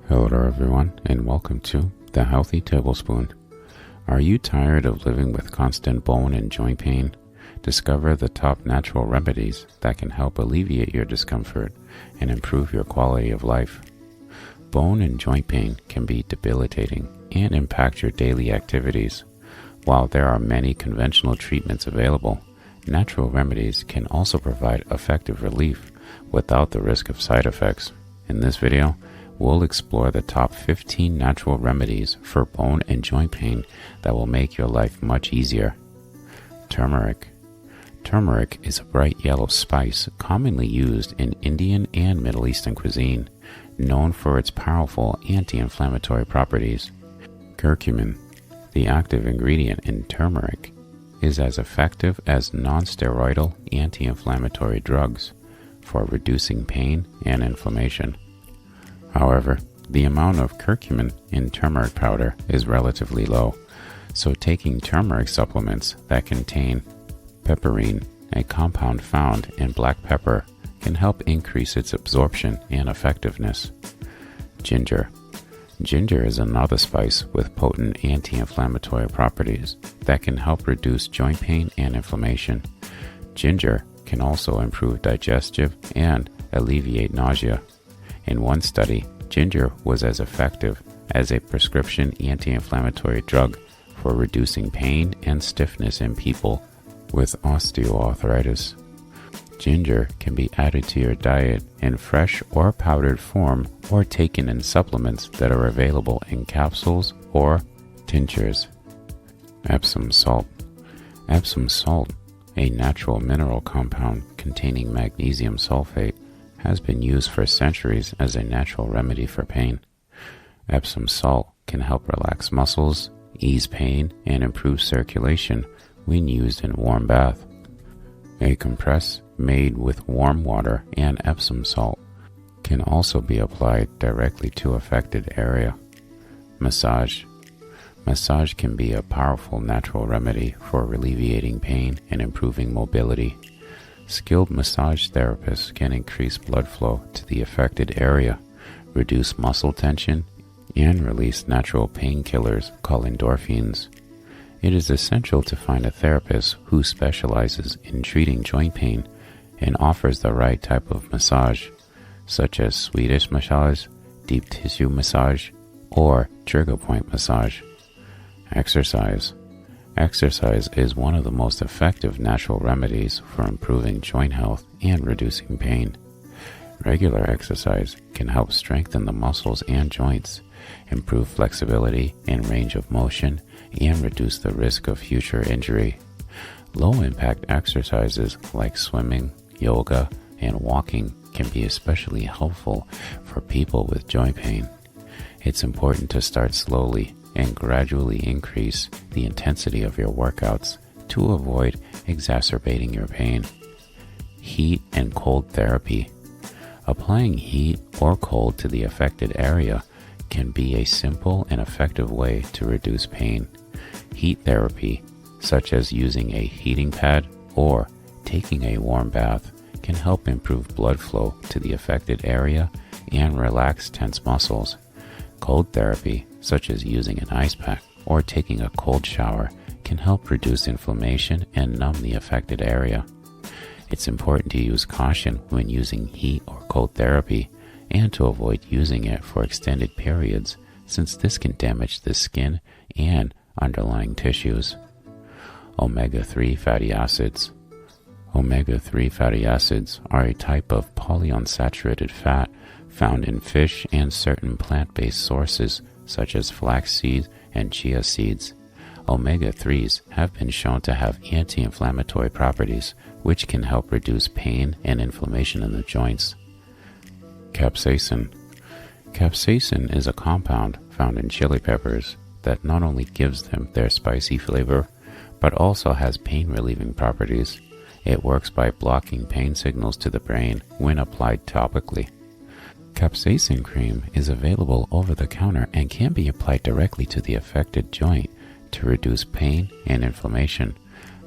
Hello there everyone, and welcome to the Healthy Tablespoon. Are you tired of living with constant bone and joint pain? Discover the top natural remedies that can help alleviate your discomfort and improve your quality of life. Bone and joint pain can be debilitating and impact your daily activities. While there are many conventional treatments available, natural remedies can also provide effective relief without the risk of side effects. In this video, we'll explore the top 15 natural remedies for bone and joint pain that will make your life much easier. Turmeric. Turmeric is a bright yellow spice commonly used in Indian and Middle Eastern cuisine, known for its powerful anti-inflammatory properties. Curcumin. The active ingredient in turmeric is as effective as non-steroidal anti-inflammatory drugs for reducing pain and inflammation. However, the amount of curcumin in turmeric powder is relatively low, so taking turmeric supplements that contain piperine, a compound found in black pepper, can help increase its absorption and effectiveness. Ginger. Ginger is another spice with potent anti-inflammatory properties that can help reduce joint pain and inflammation. Ginger can also improve digestive and alleviate nausea. In one study, ginger was as effective as a prescription anti-inflammatory drug for reducing pain and stiffness in people with osteoarthritis. Ginger can be added to your diet in fresh or powdered form or taken in supplements that are available in capsules or tinctures. Epsom salt. Epsom salt, a natural mineral compound containing magnesium sulfate, has been used for centuries as a natural remedy for pain. Epsom salt can help relax muscles, ease pain, and improve circulation when used in warm bath. A compress made with warm water and Epsom salt can also be applied directly to affected area. Massage. Massage can be a powerful natural remedy for alleviating pain and improving mobility. Skilled massage therapists can increase blood flow to the affected area, reduce muscle tension, and release natural painkillers called endorphins. It is essential to find a therapist who specializes in treating joint pain and offers the right type of massage, such as Swedish massage, deep tissue massage, or trigger point massage. Exercise. Exercise is one of the most effective natural remedies for improving joint health and reducing pain. Regular exercise can help strengthen the muscles and joints, improve flexibility and range of motion, and reduce the risk of future injury. Low-impact exercises like swimming, yoga, and walking can be especially helpful for people with joint pain. It's important to start slowly and gradually increase the intensity of your workouts to avoid exacerbating your pain. Heat and cold therapy. Applying heat or cold to the affected area can be a simple and effective way to reduce pain. Heat therapy, such as using a heating pad or taking a warm bath, can help improve blood flow to the affected area and relax tense muscles. Cold therapy, such as using an ice pack or taking a cold shower, can help reduce inflammation and numb the affected area. It's important to use caution when using heat or cold therapy and to avoid using it for extended periods, since this can damage the skin and underlying tissues. Omega-3 fatty acids. Omega-3 fatty acids are a type of polyunsaturated fat found in fish and certain plant-based sources such as flax seeds and chia seeds. Omega-3s have been shown to have anti-inflammatory properties, which can help reduce pain and inflammation in the joints. Capsaicin. Capsaicin is a compound found in chili peppers that not only gives them their spicy flavor, but also has pain-relieving properties. It works by blocking pain signals to the brain when applied topically. Capsaicin cream is available over the counter and can be applied directly to the affected joint to reduce pain and inflammation.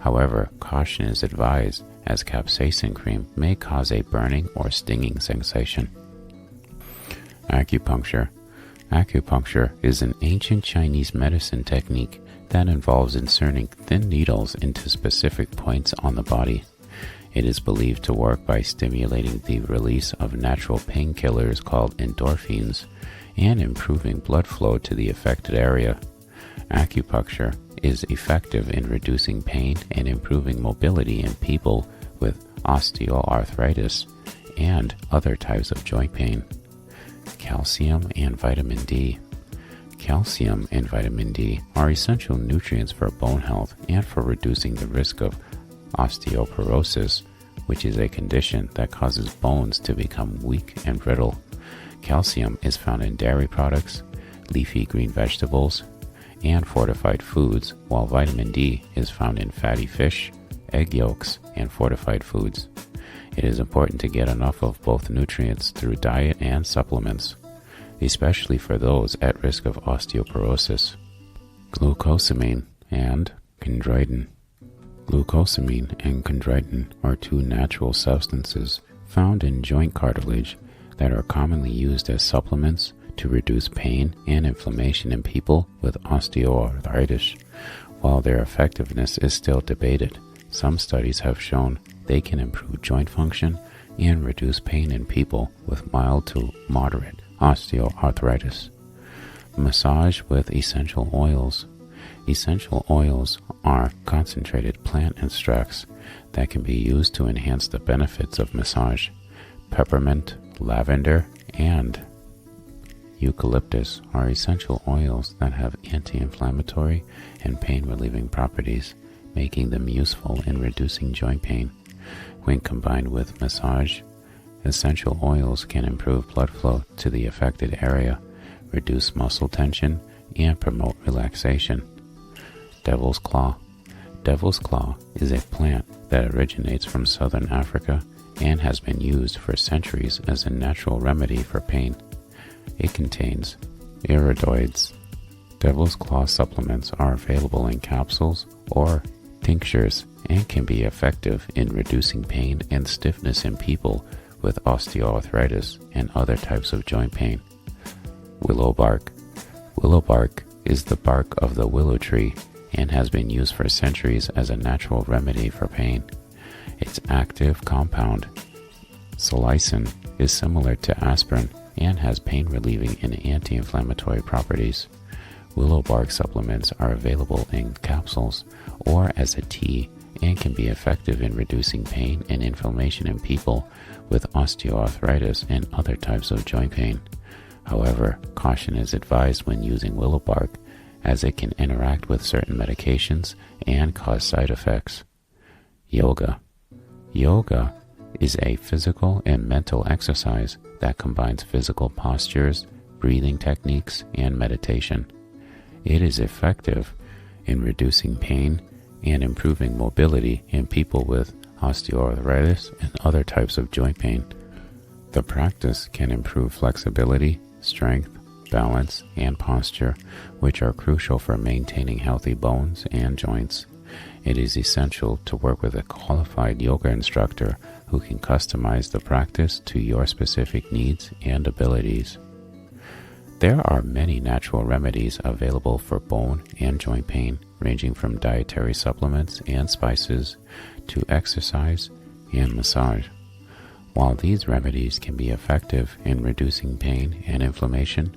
However, caution is advised, as capsaicin cream may cause a burning or stinging sensation. Acupuncture. Acupuncture is an ancient Chinese medicine technique that involves inserting thin needles into specific points on the body. It is believed to work by stimulating the release of natural painkillers called endorphins and improving blood flow to the affected area. Acupuncture is effective in reducing pain and improving mobility in people with osteoarthritis and other types of joint pain. Calcium and vitamin D. Calcium and vitamin D are essential nutrients for bone health and for reducing the risk of osteoporosis, which is a condition that causes bones to become weak and brittle. Calcium is found in dairy products, leafy green vegetables, and fortified foods, while vitamin D is found in fatty fish, egg yolks, and fortified foods. It is important to get enough of both nutrients through diet and supplements, especially for those at risk of osteoporosis. Glucosamine and chondroitin. Glucosamine and chondroitin are two natural substances found in joint cartilage that are commonly used as supplements to reduce pain and inflammation in people with osteoarthritis. While their effectiveness is still debated, some studies have shown they can improve joint function and reduce pain in people with mild to moderate osteoarthritis. Massage with essential oils. Essential oils are concentrated plant extracts that can be used to enhance the benefits of massage. Peppermint, lavender, and eucalyptus are essential oils that have anti-inflammatory and pain-relieving properties, making them useful in reducing joint pain. When combined with massage, essential oils can improve blood flow to the affected area, reduce muscle tension, and promote relaxation. Devil's Claw. Devil's Claw is a plant that originates from southern Africa and has been used for centuries as a natural remedy for pain. It contains iridoids. Devil's Claw supplements are available in capsules or tinctures and can be effective in reducing pain and stiffness in people with osteoarthritis and other types of joint pain. Willow bark. Willow bark is the bark of the willow tree and has been used for centuries as a natural remedy for pain. Its active compound, salicin, is similar to aspirin and has pain-relieving and anti-inflammatory properties. Willow bark supplements are available in capsules or as a tea and can be effective in reducing pain and inflammation in people with osteoarthritis and other types of joint pain. However, caution is advised when using willow bark, as it can interact with certain medications and cause side effects. Yoga. Yoga is a physical and mental exercise that combines physical postures, breathing techniques, and meditation. It is effective in reducing pain and improving mobility in people with osteoarthritis and other types of joint pain. The practice can improve flexibility, strength, balance, and posture, which are crucial for maintaining healthy bones and joints. It is essential to work with a qualified yoga instructor who can customize the practice to your specific needs and abilities. There are many natural remedies available for bone and joint pain, ranging from dietary supplements and spices to exercise and massage. While these remedies can be effective in reducing pain and inflammation,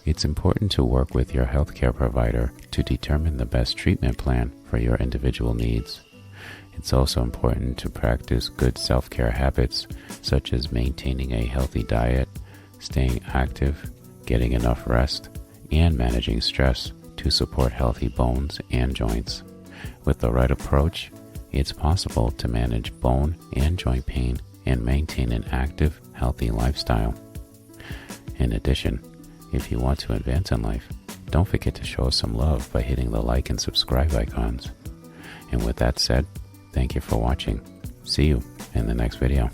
it's important to work with your healthcare provider to determine the best treatment plan for your individual needs. It's also important to practice good self-care habits, such as maintaining a healthy diet, staying active, getting enough rest, and managing stress to support healthy bones and joints. With the right approach, it's possible to manage bone and joint pain and maintain an active, healthy lifestyle. In addition, if you want to advance in life, don't forget to show us some love by hitting the like and subscribe icons. And with that said, thank you for watching. See you in the next video.